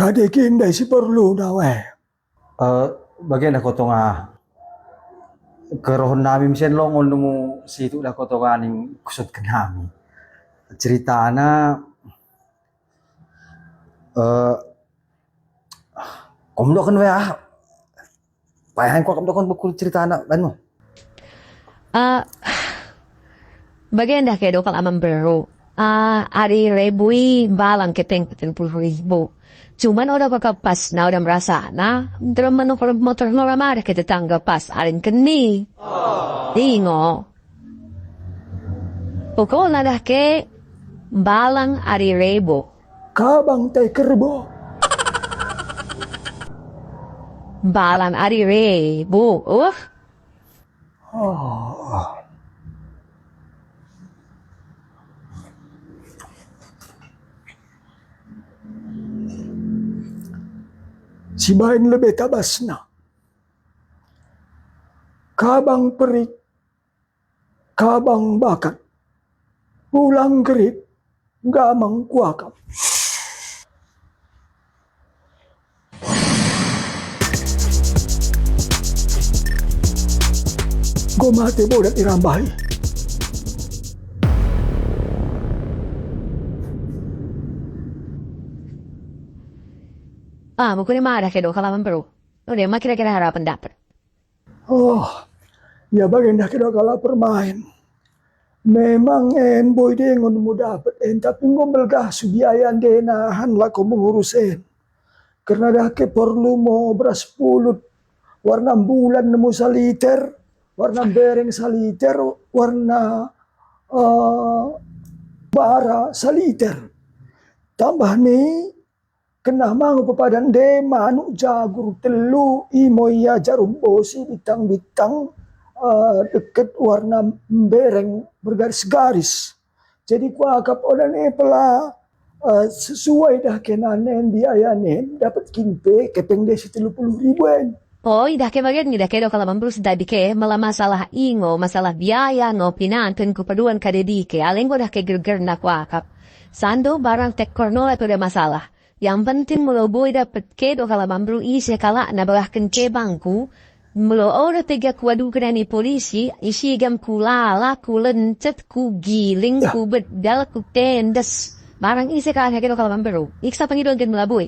Kadekin day si perlu na we. Bagian ako to nga karoon namin siya longon mo situ ako to nga ning kusot ka namin. Cerita na kumdo kan we payahan ko kumdo kan bukul cerita na ano. Bagenda kedo kal amang bero. Ari rebui balang keteng pulribo. Cuman udah pagkapas na udah merasa na drama no kalau motor no ramada kita tangga pas arin keni. Dingo. Pokok nada ke balang ari rebo. Kabang tay kerbo. Balang ari rebo. Si main lebih tabas na. Kabang perik. Kabang bakat. Ulang gerit. Gamang kuakap. Gomate bodat irambahi. Mukuni marah kedo kal amang bero. Udah mah kira-kira harapan dapat. Ya bagenda kira kala permain. Memang boy de ngon mo dapat tapi ngombel gah subiayan de nahan lah ko mengurusin. Karena dah ke perlu mo beras pulut warna bulan nemu saliter, warna bereng saliter, warna bara saliter. Tambah nih kena mangu pepadan de manuk jagur telu imoya jarum bosi bitang-bitang deket warna bereng bergaris-garis. Jadi kuakap orang pela sesuai dah kenanen biayanen dapat kimpe kepeng desi 30.000. Dah ke bagian dah kedo kal amang bero sedadi ke malah masalah ingo, masalah biaya no pinanten kupaduan kadedike. Alenggo dah ke gerger na kuakap. Sando barang tek kornola itu ada masalah. Yang penting mulo boy dapat kedo kala mambru isi kala na bahkan ke bangku mulo ora tega kuadu kenani polisi isi gam kulala kulencet ku giling ku bedal ku tendes barang isi kala kedo kala mambru iksa pangidon gen mula boy.